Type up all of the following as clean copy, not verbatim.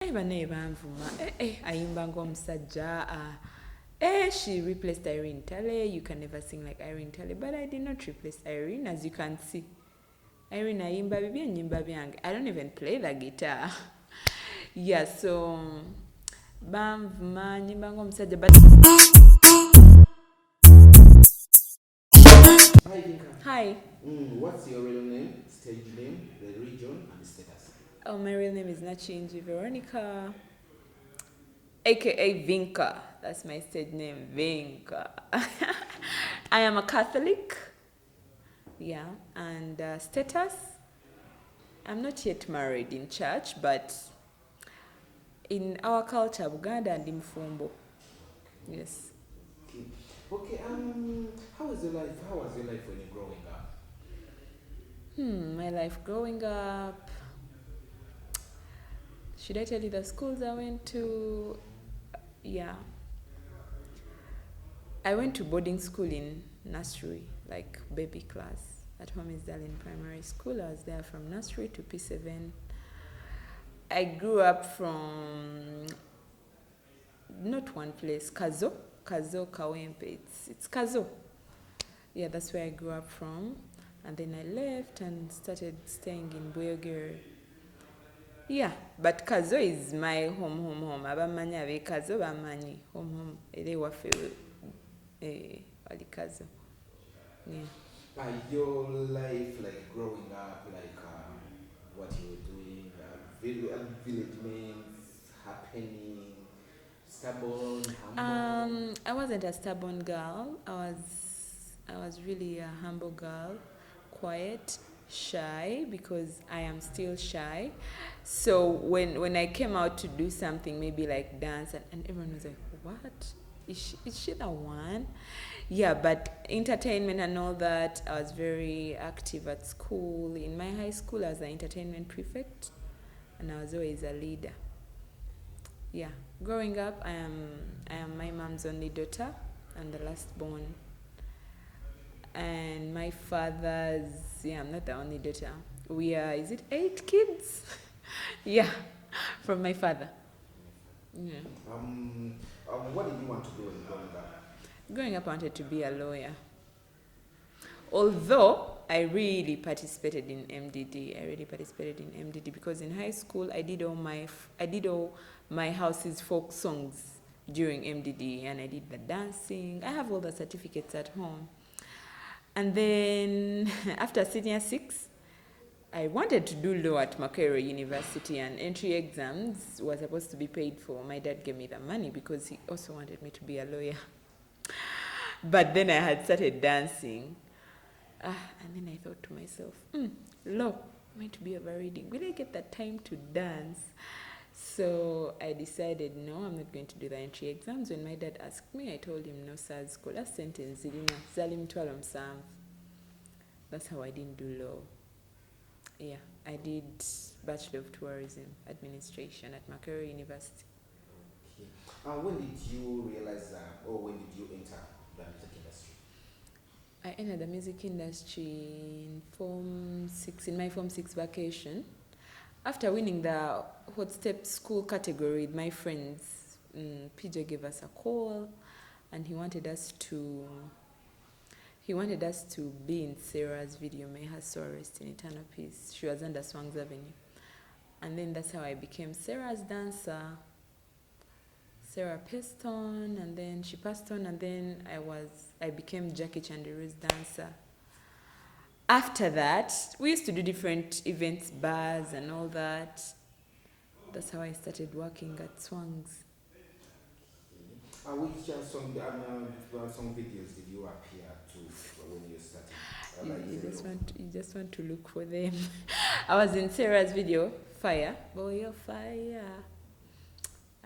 Bane banvuma ayimba ng'omusajja. She replaced Irene Tale. You can never sing like Irene Tale, but I did not replace Irene, as you can see. Irene ayimba bibi enyimba byange. I don't even play the guitar. Yeah, so banvuma nyimba ng'omusajja, but Hi, Vinka. hi. What's your real name, stage name, the region, and the status? Oh, my real name is Nachinji Veronica, aka Vinka. That's my stage name, Vinka. I am a Catholic. Yeah, and status, I'm not yet married in church, but in our culture, Buganda and Mfumbo. Yes. Okay. How was your life? How was your life when you're growing up? My life growing up. Should I tell you the schools I went to? Yeah. I went to boarding school in nursery, like baby class. At home is Darling Primary School. I was there from nursery to P7. I grew up from not one place, Kazo Kawempe. It's Kazo. Yeah, that's where I grew up from. And then I left and started staying in Buyogere. Yeah, but Kazo is my home. Abamanyi abe Kazo bamanyi home. Ele wafe wali Kazo. Yeah. Your life, like growing up, like what you were doing, village names, happening, stubborn, humble. I wasn't a stubborn girl. I was really a humble girl, quiet, shy, because I am still shy. So when I came out to do something, maybe like dance, and everyone was like, what? Is she the one? Yeah, but entertainment and all that, I was very active at school. In my high school, I was an entertainment prefect, and I was always a leader. Yeah, growing up, I am my mom's only daughter and the last born. And my father's, I'm not the only daughter. We are, is it 8 kids? Yeah, from my father. Yeah. What did you want to do when growing up? Growing up, I wanted to be a lawyer. Although I really participated in MDD. Because in high school I did all my house's folk songs during MDD, and I did the dancing. I have all the certificates at home. And then after senior 6, I wanted to do law at Makerere University, and entry exams were supposed to be paid for. My dad gave me the money because he also wanted me to be a lawyer. But then I had started dancing. And then I thought to myself, law, I'm going to be overreading. Will I get the time to dance? So I decided, no, I'm not going to do the entry exams. When my dad asked me, I told him, no, sir, school sentence. That's how I didn't do law. Yeah, I did Bachelor of Tourism Administration at Makerere University. Okay. When did you realize that, or when did you enter the music industry? I entered the music industry in my Form 6 vacation. After winning the Hot Step School category with my friends, PJ gave us a call, and he wanted us to be in Sarah's video, May Her Soul Rest in Eternal Peace. She was under Swangs Avenue. And then that's how I became Sarah's dancer. Sarah passed on, and then she passed on, and then I became Jackie Chandiru's dancer. After that, we used to do different events, bars and all that. That's how I started working at Swangs. Which song videos did you appear to when you started? You just want to look for them. I was in Sarah's video, Fire. Boy of Fire.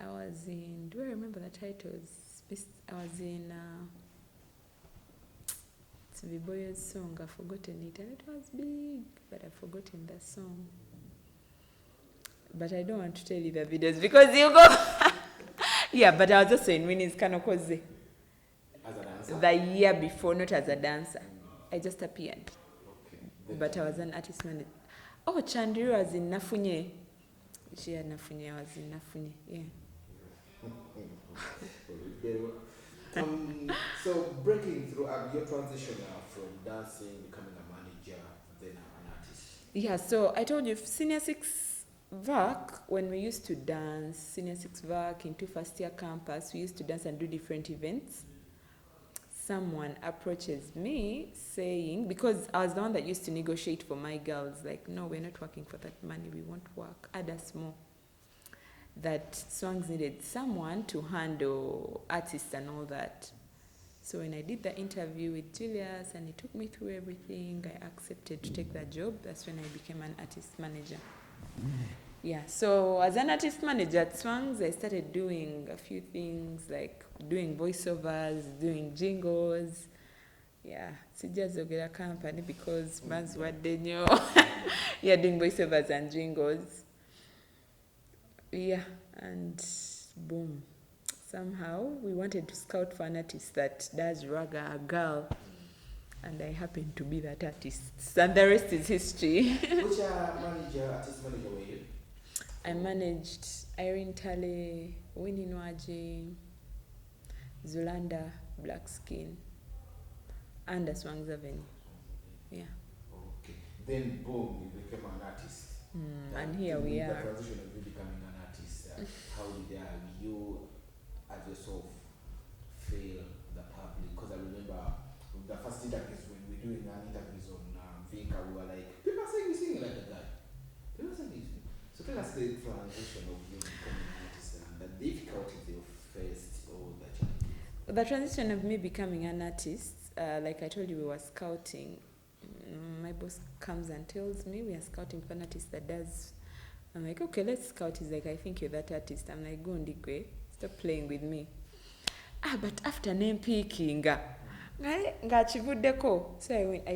I was in, do I remember the titles? I was in Viboyo's song. I've forgotten it, and it was big, but I've forgotten the song. But I don't want to tell you the videos because you go. Yeah, but I was also in Winnie's Kanokoze. As a dancer? The year before, not as a dancer. I just appeared. Okay. But I was an artist manager. Oh, Chandiru was in Nafunye. She had nafunye, I was in nafunye, yeah. So breaking through your transition from dancing, becoming a manager, then an artist. Yeah, so I told you, senior 6 VAC, when we used to dance, senior 6 VAC into first year campus, we used to dance and do different events. Someone approaches me saying, because I was the one that used to negotiate for my girls, like, no, we're not working for that money, we won't work, add us more. That Swangs needed someone to handle artists and all that. So when I did the interview with Julius and he took me through everything, I accepted to take that job. That's when I became an artist manager. Yeah, so as an artist manager at Swangs, I started doing a few things like doing voiceovers, doing jingles. Yeah, sijazogera company because Avumudde nyo. Yeah, doing voiceovers and jingles. Yeah, and boom. Somehow we wanted to scout for an artist that does raga, a girl, and I happened to be that artist. And the rest is history. Which artist manager were you? I managed Irene Tale, Winnie Nwaji, Zulanda, Black Skin, and the Swangs Avenue. Yeah. Okay. Then boom, you became an artist. And here we are. The transition of you becoming an artist. How did you as yourself feel the public? Because I remember the first interviews when we were doing interviews on Vinka, we were like, people are saying you sing like a guy. People are saying you sing. So tell us the transition of you becoming an artist and the difficulties you faced or the challenges. The transition of me becoming an artist, like I told you, we were scouting. My boss comes and tells me we are scouting for an artist that does. I'm like, okay, let's scout. He's like, I think you're that artist. I'm like, go on, Digwe. Stop playing with me. But after name picking, so I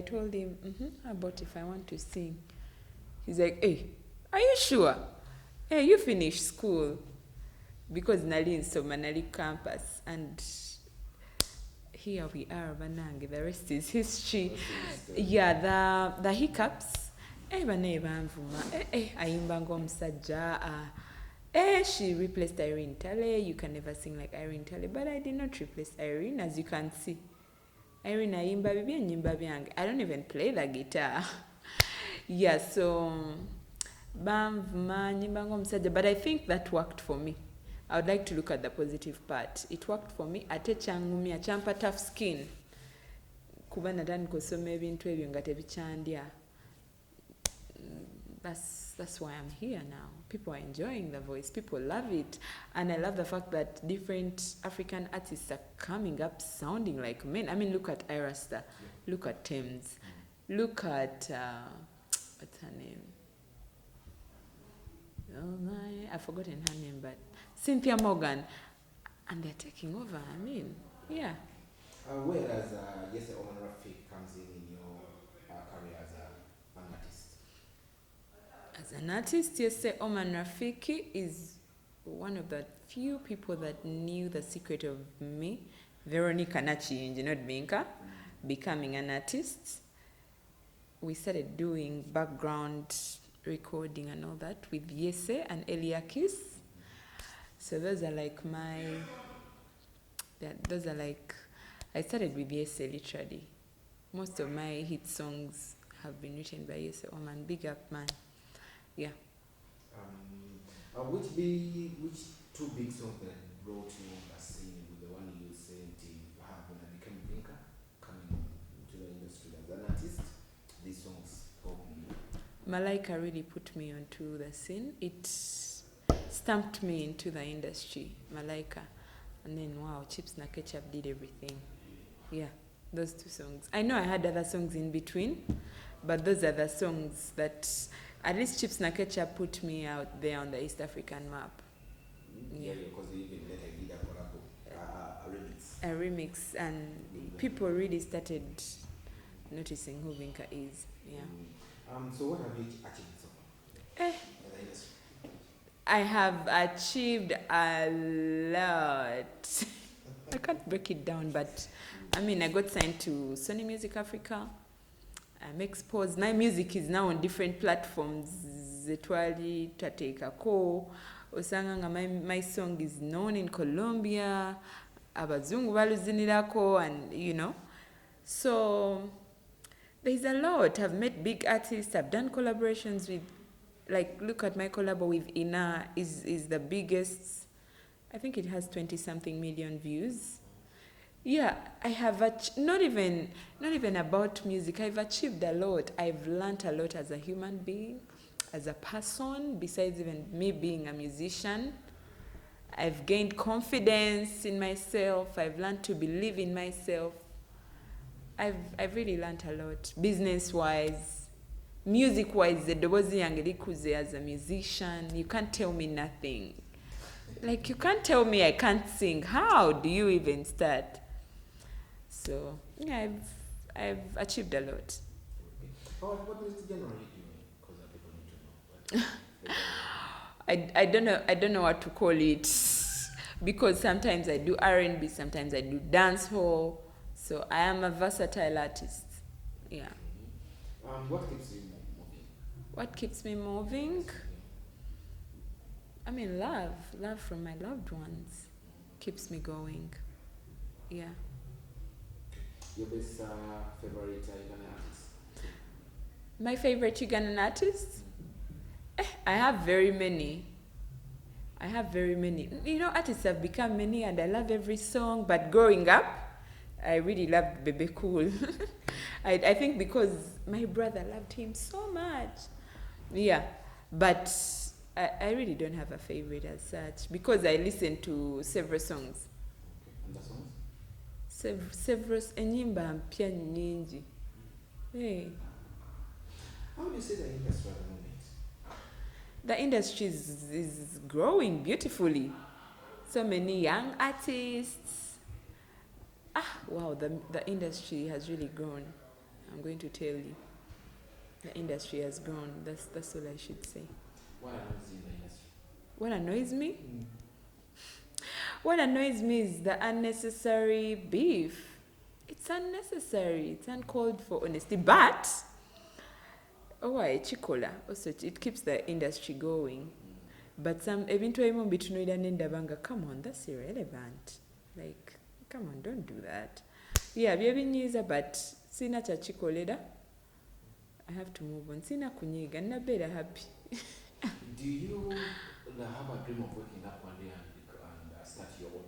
told him, how about if I want to sing? He's like, hey, are you sure? Hey, you finished school. Because Nali in Somanali campus. And here we are, Banangi. The rest is history. Yeah, the hiccups. She replaced Irene Tale. You can never sing like Irene Tale, but I did not replace Irene, as you can see. Irene aimba bibi nyimba byange. I don't even play the guitar. Yeah, so but I think that worked for me. I would like to look at the positive part. It worked for me. Ate changumia champa tough skin. Kuba nadani kusoma ebintu ebyo nga tebichandya. That's why I'm here now. People are enjoying the voice. People love it. And I love the fact that different African artists are coming up sounding like men. I mean, look at Irasta. Look at Thames. Look at, what's her name? Oh my, I've forgotten her name, but Cynthia Morgan. And they're taking over. I mean, yeah. Whereas, yes, Oman Rafik comes in your career as an artist. As an artist, yes, Oman Rafiki is one of the few people that knew the secret of me, Veronica Nachi, not Vinka, becoming an artist. We started doing background recording and all that with Yese and Eliakis. So those are like I started with Yese literally. Most of my hit songs have been written by Yese Oman. Big up, man. Yeah. Which two big songs that brought you on the scene with the one you said you have when I became Vinka, coming into the industry as an artist? These songs helped me. Malaika really put me onto the scene. It stamped me into the industry, Malaika. And then, wow, Chips na Ketchup did everything. Yeah, those two songs. I know I had other songs in between, but those are the songs that at least Chips na Ketchup put me out there on the East African map. Yeah, because they even later did a remix, and people really started noticing who Vinka is. Yeah. So what have you achieved so far? I have achieved a lot. I can't break it down, but I mean, I got signed to Sony Music Africa. I'm exposed. My music is now on different platforms. Zetwali tateekako osanga nga my song is known in Colombia, abazungu baluzinirako, and you know, so there's a lot. I've met big artists. I've done collaborations with, like, look at my collab with Ina is the biggest. I think it has 20-something million views. Yeah, I have not even about music. I've achieved a lot. I've learned a lot as a human being, as a person, besides even me being a musician. I've gained confidence in myself. I've learned to believe in myself. I've really learned a lot, business-wise, music-wise. The dobozi yange likuze as a musician. You can't tell me nothing. Like, you can't tell me I can't sing. How do you even start? So yeah, I've achieved a lot. What music genre are you doing? Because people need to know. I don't know what to call it, because sometimes I do R&B, sometimes I do dancehall. So I am a versatile artist. Yeah. What keeps you moving? What keeps me moving? I mean, love from my loved ones keeps me going. Yeah. Your best favorite Ugandan artist? My favorite Ugandan artist? I have very many. You know, artists have become many, and I love every song. But growing up, I really loved Bebe Cool. I think because my brother loved him so much. Yeah. But I really don't have a favorite as such, because I listen to several songs. And the songs? Several enyimba mpya nyingi. Hey. How do you see the industry at the moment? The industry is growing beautifully. So many young artists. Wow, the industry has really grown. I'm going to tell you. The industry has grown. That's all I should say. What annoys you in the industry? What annoys me? What annoys me is the unnecessary beef. It's unnecessary. It's uncalled for, honesty. But chikola also, it keeps the industry going. But some ebintu ebimu bitunuulira nendabanga, come on, that's irrelevant. Like, come on, don't do that. Yeah, byebinyiiza, but sina kyakikolera. I have to move on. Sina kunyiiga, nabeera happy. Do you have a dream of waking up one day and start your own